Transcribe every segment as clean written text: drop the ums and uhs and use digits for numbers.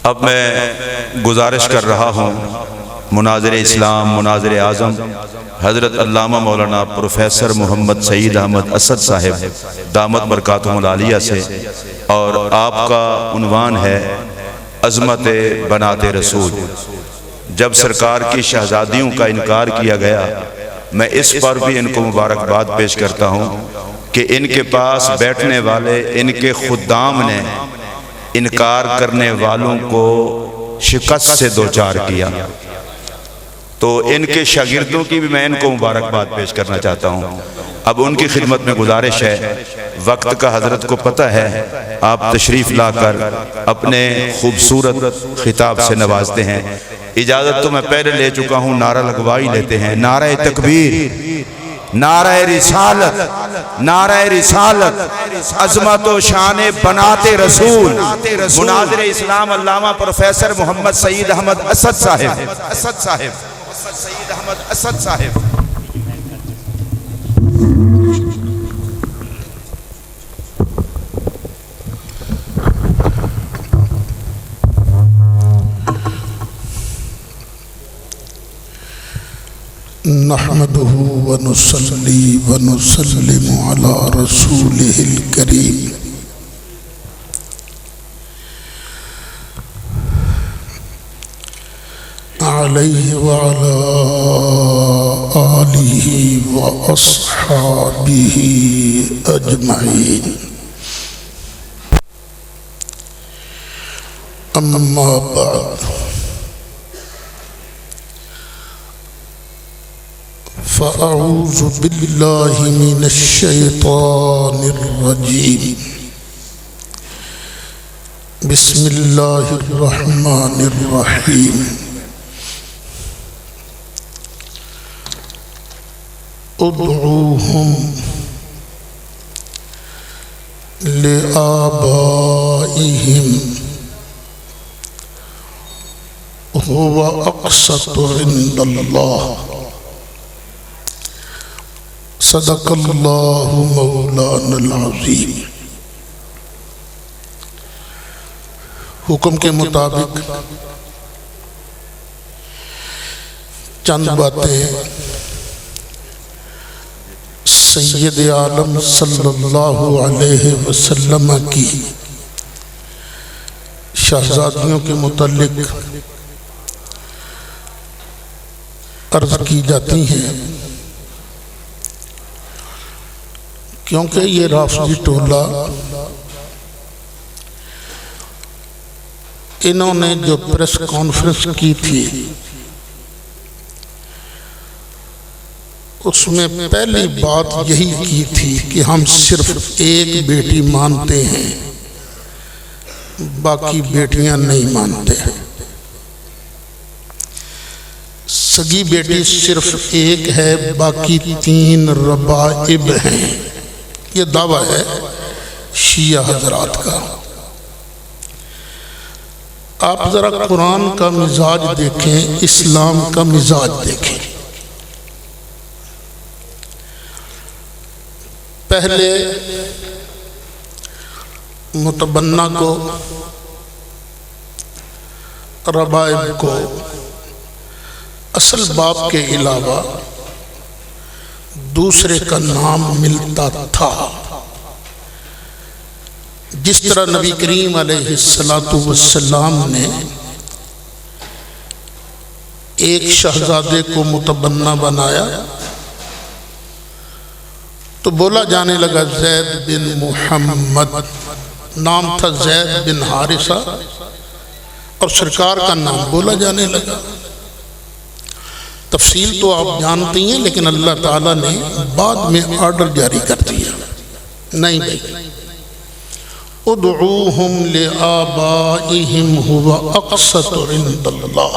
اب میں گزارش کر رہا ہوں مناظر اسلام مناظر اعظم حضرت علامہ مولانا پروفیسر محمد سعید احمد اسد صاحب دامت برکاتہم العالیہ سے، اور آپ کا عنوان ہے عظمت بنات رسول۔ جب سرکار کی شہزادیوں کا انکار کیا گیا، میں اس پر بھی ان کو مبارکباد پیش کرتا ہوں کہ ان کے پاس بیٹھنے والے ان کے خدام نے انکار کرنے والوں کو شکست سے دوچار کیا، تو ان کے شاگردوں کی بھی میں ان کو مبارکباد پیش کرنا چاہتا ہوں۔ اب ان کی خدمت میں گزارش ہے، وقت کا حضرت کو پتہ ہے، آپ تشریف لا کر اپنے خوبصورت خطاب سے نوازتے ہیں۔ اجازت تو میں پہلے لے چکا ہوں، نعرہ لگوائی لیتے ہیں۔ نعرہ تکبیر، نعرہ رسالت، نعرہ رسالت، عظمت و شان بنات رسول، مناظر اسلام علامہ پروفیسر محمد سعید احمد اسد صاحب۔ نحمده ونصلي ونسلم على رسوله الكريم عليه وعلى آله وأصحابه أجمعين، أما بعد، فأعوذ بالله من الشيطان الرجيم، بسم الله الرحمن الرحيم، ادعوهم لآبائهم هو أقسط عند الله، صدق اللہ مولانا العظیم۔ حکم کے مطابق چند باتیں سید عالم صلی اللہ علیہ وسلم کی شہزادیوں کے متعلق عرض کی جاتی ہیں، کیونکہ یہ رافضی ٹولہ انہوں نے جو پریس کانفرنس کی تھی، اس میں پہلی بات یہی کی تھی کہ ہم صرف ایک بیٹی مانتے ہیں، باقی بیٹیاں نہیں مانتے ہیں۔ سگی بیٹی صرف ایک ہے، باقی 3 ربائب ہیں، یہ دعویٰ ہے شیعہ حضرات کا۔ آپ ذرا قرآن کا مزاج دیکھیں، اسلام کا مزاج دیکھیں۔ پہلے متبنہ کو، ربائب کو اصل باپ کے علاوہ دوسرے کا نام ملتا تھا، جس طرح نبی کریم علیہ السلام نے ایک شہزادے کو متبنہ بنایا تو بولا جانے لگا زید بن محمد، نام تھا زید بن حارثہ، اور سرکار کا نام بولا جانے لگا۔ تفصیل تو آپ جانتی ہیں، لیکن اللہ تعالیٰ نے بعد میں آرڈر جاری کر دیا، نہیں بھائی، ادعوہم لآبائہم ہوا اقسط عند اللہ،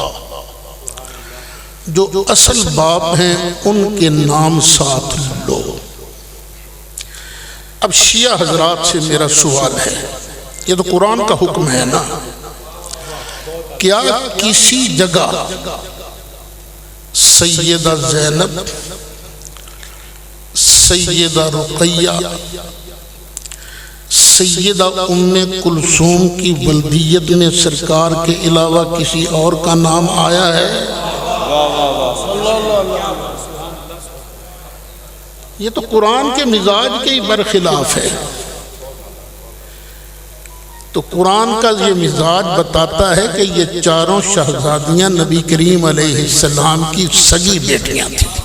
جو اصل باپ ہیں ان کے نام ساتھ لو۔ اب شیعہ حضرات سے میرا سوال ہے، یہ تو قرآن کا حکم ہے نا، کیا کسی جگہ سیدہ زینب، سیدہ رقیہ، سیدہ ام کلثوم کی ولدیت میں سرکار کے علاوہ کسی اور کا نام آیا ہے؟ یہ تو قرآن کے مزاج کے ہی برخلاف ہے۔ تو قرآن کا یہ مزاج بتاتا ہے کہ یہ چاروں شہزادیاں نبی کریم علیہ السلام کی سگی بیٹیاں تھیں۔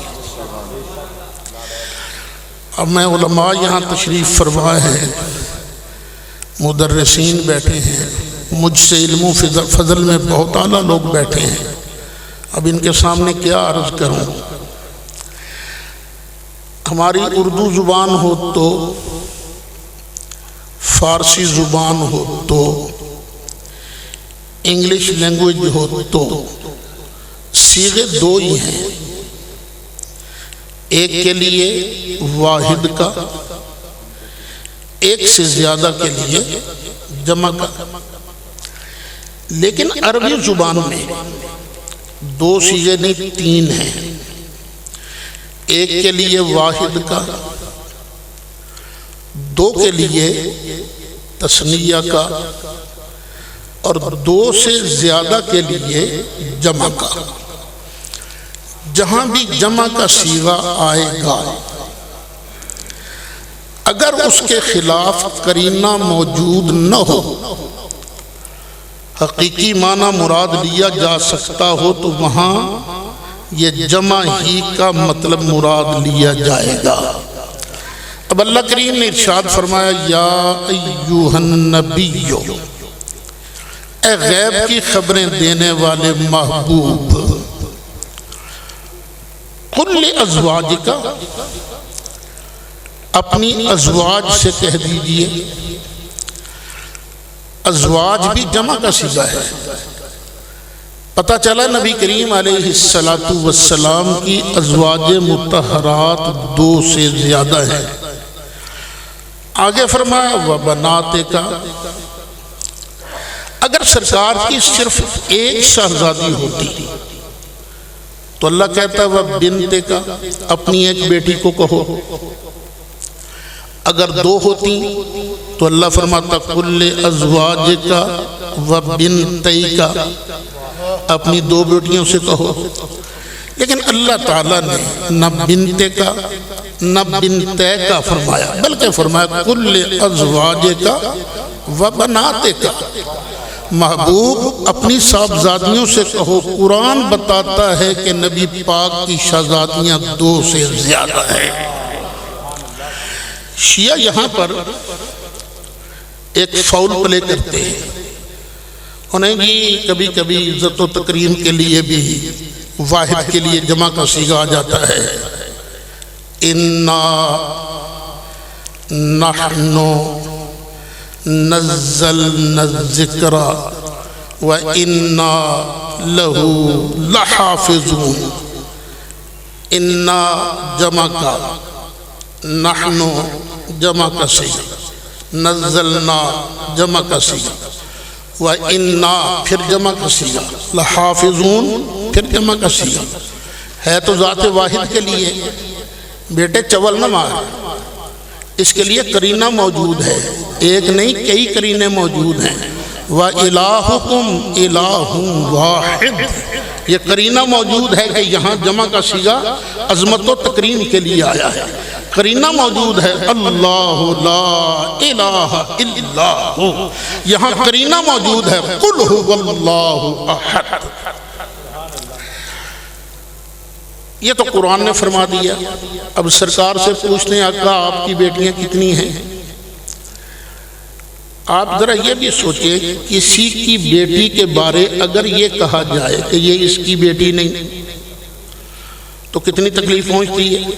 اب میں علماء یہاں تشریف فرما ہے، مدرسین بیٹھے ہیں، مجھ سے علم و فضل میں بہت اعلیٰ لوگ بیٹھے ہیں، اب ان کے سامنے کیا عرض کروں؟ ہماری اردو زبان ہو تو، فارسی زبان ہو تو، انگلش لینگویج ہو تو، صیغے دو ہی ہیں، ایک کے لیے واحد کا، ایک سے زیادہ کے لیے جمع کا۔ لیکن عربی زبان میں دو صیغے نہیں، تین ہیں، ایک کے لیے واحد کا، دو کے لیے تثنیہ کا، اور دو سے زیادہ کے لیے جمع کا۔ جہاں بھی جمع کا صیغہ آئے گا، اگر اس کے خلاف قرینہ موجود نہ ہو، حقیقی معنی مراد لیا جا سکتا ہو، تو وہاں یہ جمع ہی کا مطلب مراد لیا جائے گا۔ اب اللہ کریم نے ارشاد فرمایا، یا ایوہ النبی، اے غیب کی خبریں دینے والے محبوب، قل لازواجک، اپنی ازواج سے کہہ دیجئے۔ ازواج بھی جمع کا صیغہ ہے۔ پتہ چلا نبی کریم علیہ السلام کی ازواج مطہرات دو سے زیادہ ہیں۔ آگے فرمایا وَبَنَاتِكَ، اگر سرکار کی صرف ایک شہزادی ہوتی تو اللہ کہتا ہے وَبِنْتِكَ، اپنی ایک بیٹی کو کہو۔ اگر دو ہوتی تو اللہ فرماتا قُلْ لِأَزْوَاجِكَ وَبِنْتَيْكَ، اپنی دو بیٹیوں سے کہو۔ لیکن اللہ تعالیٰ نے نہ بنتے کا نہ بنتے کا فرمایا، بلکہ فرمایا قُلْ لِأَزْوَاجِكَ وَبَنَاتِكَ، محبوب اپنی صاحبزادیوں سے کہو۔ قرآن بتاتا ہے کہ نبی پاک کی شہزادیاں دو سے زیادہ ہیں۔ شیعہ یہاں پر ایک فاؤل پلے کرتے ہیں، انہیں بھی کبھی کبھی عزت و تکریم کے لیے بھی واحد کے لیے جمع کا صیغہ آ جاتا ہے۔ اِنَّا نَحْنُ نَزَّلْنَا الذِّكْرَ وَإِنَّا لَهُ لَحَافِظُونَ۔ اِنَّا جمع کا، نحن جمع کا صیغہ، نزلنا جمع کا صیغہ، وَإِنَّا پھر جمع کا صیغہ، لَحَافِظُونَ پھر جمع کا صیغہ۔ ہے تو ذات واحد کے لیے، بیٹے چول نہ مار، اس کے لیے قرینہ موجود ہے، ایک نہیں کئی قرینے موجود ہیں۔ وَإِلَٰهُكُمْ إِلَٰهٌ وَاحِدٌ، یہ قرینہ موجود ہے کہ یہاں جمع کا صیغہ عظمت و تکریم کے لیے آیا ہے۔ قرینہ موجود ہے اللہ لا الہ الا ہو، یہاں قرینہ موجود ہے قل هو اللہ احد۔ یہ تو قرآن نے فرما دیا۔ اب سرکار سے پوچھتے ہیں آقا آپ کی بیٹیاں کتنی ہیں؟ آپ ذرا یہ بھی سوچیں، کسی کی بیٹی کے بارے اگر یہ کہا جائے کہ یہ اس کی بیٹی نہیں تو کتنی تکلیف پہنچتی ہے؟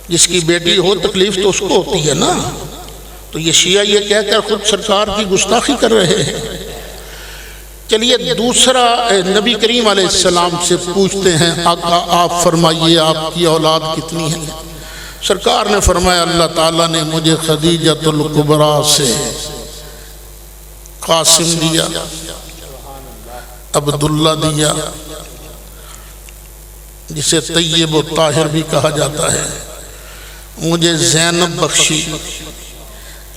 جس کی بیٹی ہو تکلیف تو اس کو ہوتی ہے نا۔ تو یہ شیعہ یہ کہہ کر خود سرکار کی گستاخی کر رہے ہیں۔ چلیے دوسرا نبی کریم علیہ السلام سے پوچھتے ہیں آقا آپ فرمائیے آپ کی اولاد کتنی ہے؟ سرکار نے فرمایا اللہ تعالیٰ نے مجھے خدیجۃ الکبریٰ سے قاسم دیا، عبداللہ دیا، جسے طیب و طاہر بھی کہا جاتا ہے، مجھے زینب بخشی،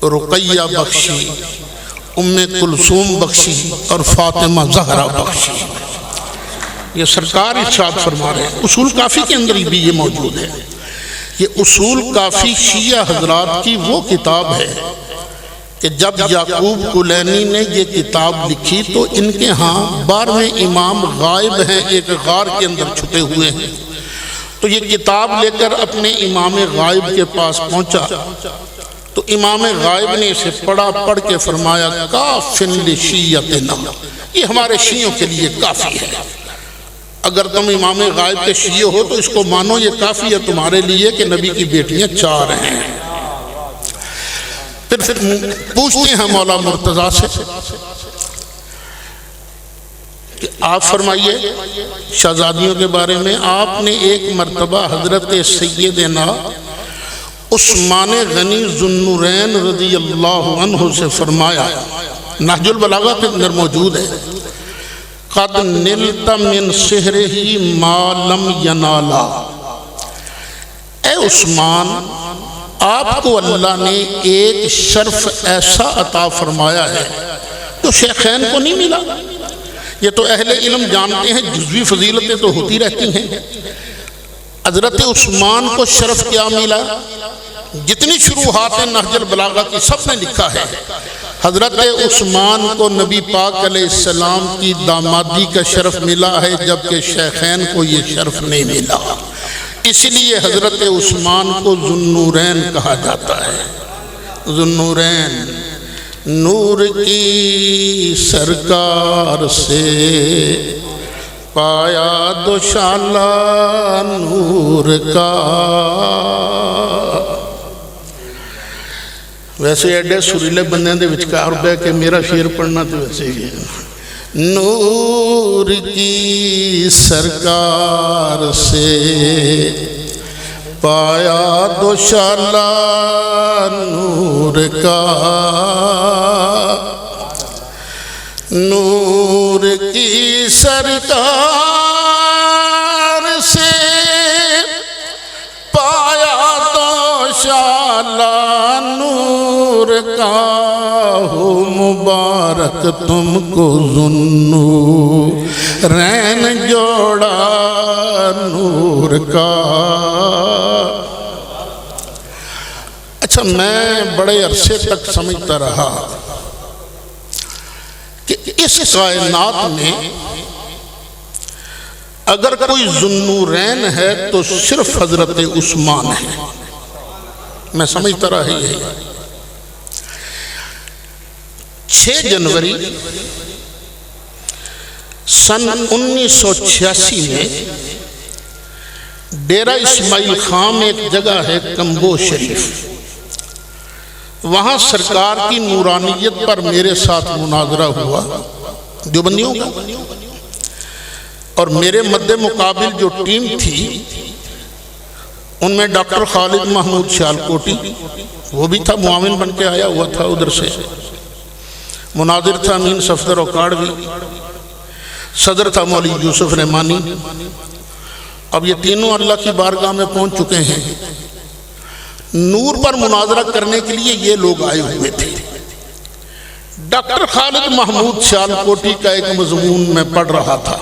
رقیہ بخشی، ام کلثوم بخشی اور فاطمہ زہرا بخشی۔ یہ سرکار ارشاد فرما رہے ہیں۔ اصول کافی کے اندر بھی یہ موجود ہے۔ یہ اصول کافی شیعہ حضرات کی وہ کتاب ہے کہ جب یعقوب کلینی نے یہ کتاب لکھی تو ان کے ہاں 12ویں امام غائب ہیں، ایک غار کے اندر چھپے ہوئے ہیں۔ تو یہ کتاب لے کر اپنے امام غائب کے پاس پہنچا تو امام غائب نے اسے پڑھا، پڑھ کے فرمایا کافن لشیعتنا، یہ ہمارے شیعوں کے لیے کافی ہے۔ اگر تم امام غائب کے شیعہ ہو تو اس کو مانو، یہ کافی ہے تمہارے لیے کہ نبی کی بیٹیاں 4 ہیں۔ پھر پوچھتے ہیں مولا مرتضیٰ سے کہ آپ فرمائیے شہزادیوں کے بارے میں۔ آپ نے ایک مرتبہ حضرت سیدنا عثمان غنی ذو النورین رضی اللہ عنہ سے فرمایا، نہج البلاغہ کے اندر موجود ہے، قد نلت من سحرہ ما لم ینالا۔ اے عثمان، آپ کو اللہ نے ایک شرف ایسا عطا فرمایا ہے جو شیخین کو نہیں ملا۔ یہ تو اہل علم جانتے ہیں، جزوی فضیلتیں تو ہوتی رہتی ہیں۔ حضرت عثمان کو شرف کیا ملا؟ جتنی شروحات نہج البلاغہ کی سب نے لکھا ہے، حضرت عثمان کو نبی پاک علیہ السلام کی دامادی کا شرف ملا ہے، جبکہ شیخین کو یہ شرف نہیں ملا۔ اس لیے حضرت عثمان کو ذو النورین کہا جاتا ہے۔ ذو النورین، نور کی سرکار سے پایا دوشالہ نور کا۔ ویسے ایڈے سریلے بندے دے وچکار بے کہ میرا شعر پڑھنا تو ویسے ہی ہے۔ نور کی سرکار سے پایا دوشالہ نور کا، نور کی سرکار سے پایا دوشالہ نور کا، ہو مبارک تم کو ذو النورین جوڑا نور کا۔ اچھا، میں بڑے عرصے تک سمجھتا رہا کہ اس کائنات میں اگر کوئی ذو النورین ہے تو صرف حضرت عثمان ہے۔ میں سمجھتا رہا یہی۔ 6 جنوری سن 1986 میں ڈیرہ اسماعیل خان ایک جگہ ہے کمبو شریف، وہاں سرکار کی نورانیت پر میرے ساتھ مناظرہ ہوا دیوبندیوں کا، اور میرے مد مقابل جو ٹیم تھی ان میں ڈاکٹر خالد محمود سیالکوٹی وہ بھی تھا، معاون بن کے آیا ہوا تھا ادھر سے، مناظر تھا امین صفدر اوکاڑوی، صدر تھا مولوی یوسف رحمانی۔ اب یہ تینوں اللہ کی بارگاہ میں پہنچ چکے ہیں۔ نور پر مناظرہ کرنے کے لیے یہ لوگ آئے ہوئے تھے۔ ڈاکٹر خالد محمود سیالکوٹی کا ایک مضمون میں پڑھ رہا تھا،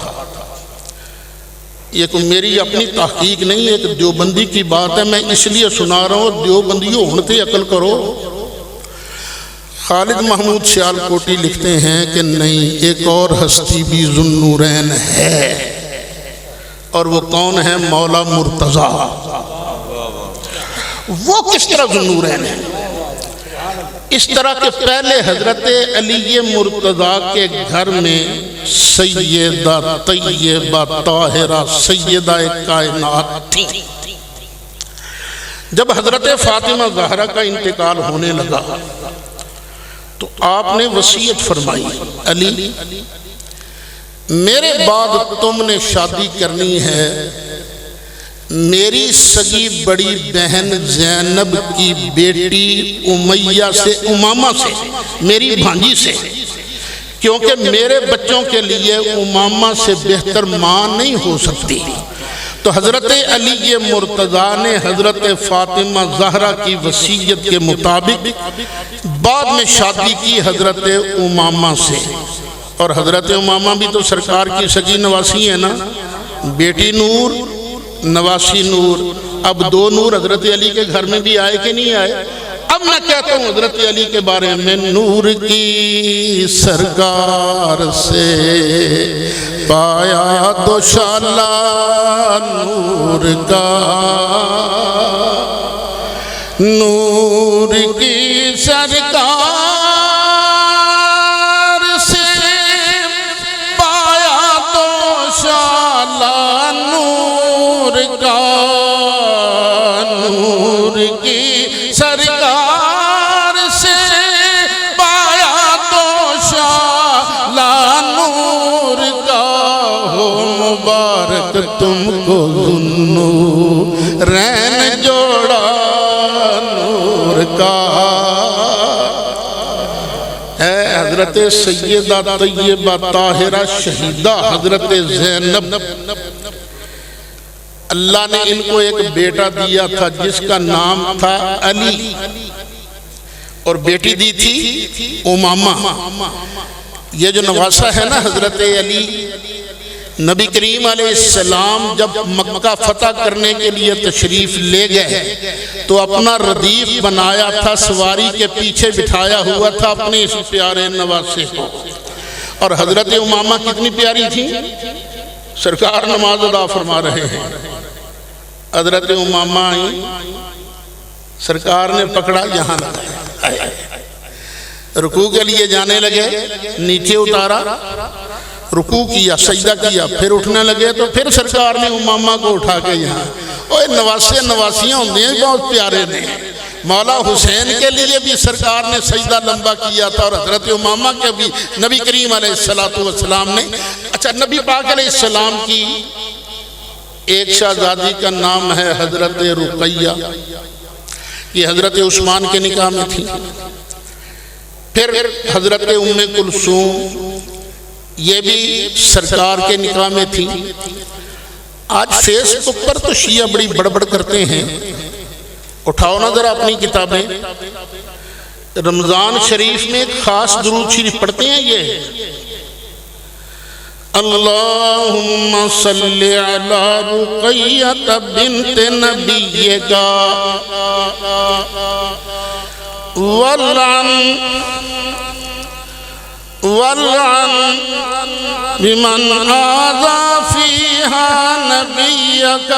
یہ کوئی میری اپنی تحقیق نہیں، ایک دیوبندی کی بات ہے، میں اس لیے سنا رہا ہوں، دیوبندیوں ہونے عقل کرو۔ خالد محمود سیالکوٹی لکھتے ہیں کہ نہیں، ایک اور ہستی بھی ذو النورین ہے، اور وہ کون ہے؟ مولا مرتضیٰ۔ وہ کس طرح ذو النورین ہے؟ اس طرح کہ پہلے حضرت علی مرتضیٰ کے گھر میں سیدہ طیبہ طاہرہ سیدہ کائنات تھی۔ جب حضرت فاطمہ زہرا کا انتقال ہونے لگا تو آپ نے وصیت فرمائی، علی میرے بعد تم نے شادی کرنی ہے میری سگی بڑی بہن زینب کی بیٹی امیہ سے، امامہ سے، میری بھانجی سے، کیونکہ میرے بچوں کے لیے امامہ سے بہتر ماں نہیں ہو سکتی۔ تو حضرت علی مرتضیٰ نے حضرت فاطمہ زہرا کی وصیت کے مطابق بعد میں شادی کی حضرت امامہ سے، اور حضرت امامہ بھی تو سرکار کی سگی نواسی ہے نا، بیٹی نور نواسی نور۔ اب دو نور حضرت علی کے گھر میں بھی آئے کہ نہیں آئے؟ اب میں کہتا ہوں حضرت علی کے بارے میں، نور کی سرکار سے پایا دوشالہ نور کا، نور کی سرکار سے پایا دوشالہ نور کا، نور کی سرکار سے پایا دوشالہ نور کا، ہو مبارک تم کو ذوالنورین جوڑا نور کا۔ اے حضرت سیدہ طیبہ طاہرہ شہیدہ حضرت زینب، اللہ نے ان کو ایک بیٹا دیا تھا جس کا نام تھا علی، اور بیٹی دی تھی امامہ۔ یہ جو نواسہ ہے نا حضرت علی، نبی کریم علیہ السلام جب مکہ فتح کرنے کے لیے تشریف لے گئے تو اپنا ردیف بنایا تھا، سواری کے پیچھے بٹھایا ہوا تھا اپنے اس پیارے نواسے کو۔ اور حضرت امامہ کتنی پیاری تھی، سرکار نماز ادا فرما رہے ہیں، حضرت امامہ آئی، سرکار نے پکڑا، یہاں لگایا، رکوع کے لیے جانے لگے، نیچے اتارا، رکوع کیا، سجدہ کیا، پھر اٹھنے لگے تو پھر سرکار نے امامہ کو اٹھا کے یہاں۔ اوہ نواسے نواسیاں ہوندے ہیں بہت پیارے نے، مولا حسین کے لیے بھی سرکار نے سجدہ لمبا کیا تھا، اور حضرت امامہ کے بھی نبی کریم علیہ السلام نے۔ اچھا، نبی پاک علیہ السلام کی ایک شہزادی کا نام ہے حضرت رقیہ، یہ حضرت عثمان کے نکاح میں تھی۔ پھر حضرت ام کلثوم، یہ بھی سرکار کے نکاح میں تھی۔ آج فیس بک پر تو شیعہ بڑی بڑبڑ کرتے ہیں، اٹھاؤ نا ذرا اپنی کتابیں، رمضان شریف میں ایک خاص درود شریف پڑھتے ہیں، یہ اللہم صلی علی رقیہ بنت نبیک والعن بمن آذى فيها نبيك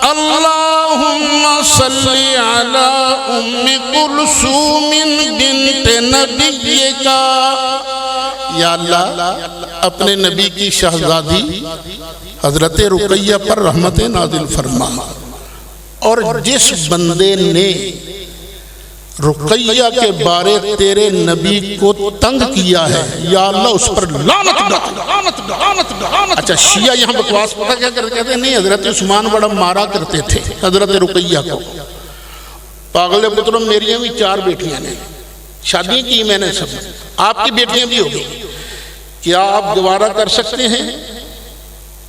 اللهم صل على أم كلثوم بنت نبيك۔ یا اللہ اپنے نبی کی شہزادی حضرت رقیہ پر رحمت نازل فرما، اور جس بندے نے رقیہ کے بارے تیرے نبی کو تنگ کیا ہے یا اللہ اس پر لعنت ڈال۔ اچھا، شیعہ یہاں بکواس پتہ کیا کرتے ہیں؟ نہیں، حضرت عثمان بڑا مارا کرتے تھے حضرت رقیہ کو۔ پاگل پتروں، میری بھی 4 بیٹیاں نے، شادی کی میں نے سب، آپ کی بیٹیاں بھی ہوگی۔ کیا آپ گوارا کر سکتے ہیں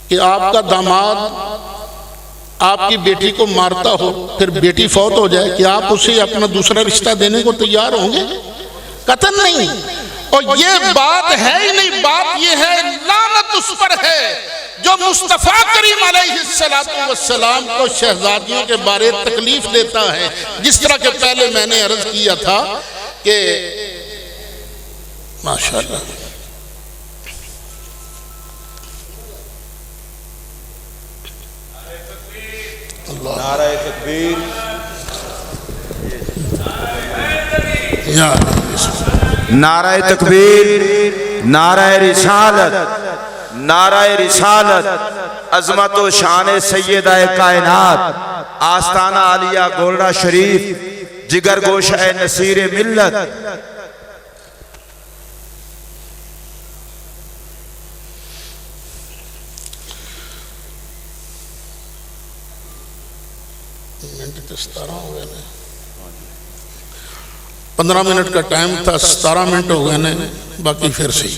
کہ آپ کا داماد آپ کی بیٹی کو مارتا ہو، پھر بیٹی فوت ہو جائے، کہ آپ اسے اپنا دوسرا رشتہ دینے کو تیار ہوں گے؟ قطعاً نہیں۔ اور یہ بات ہے ہی نہیں، بات یہ ہے لعنت اس پر ہے جو مصطفیٰ کریم علیہ السلام کو شہزادیوں کے بارے تکلیف دیتا ہے۔ جس طرح کہ پہلے میں نے عرض کیا تھا کہ ماشاءاللہ نعرہ تکبیر، نعرہ تکبیر، نعرہ رسالت، نعرہ رسالت، عظمت و شان سیدہ کائنات، آستانہ عالیہ گولڑا شریف، جگر گوشہ نصیر ملت۔ منٹ 17 ہو گئے نا، 15 منٹ کا ٹائم تھا، 17 منٹ ہو گئے نا، باقی پھر سے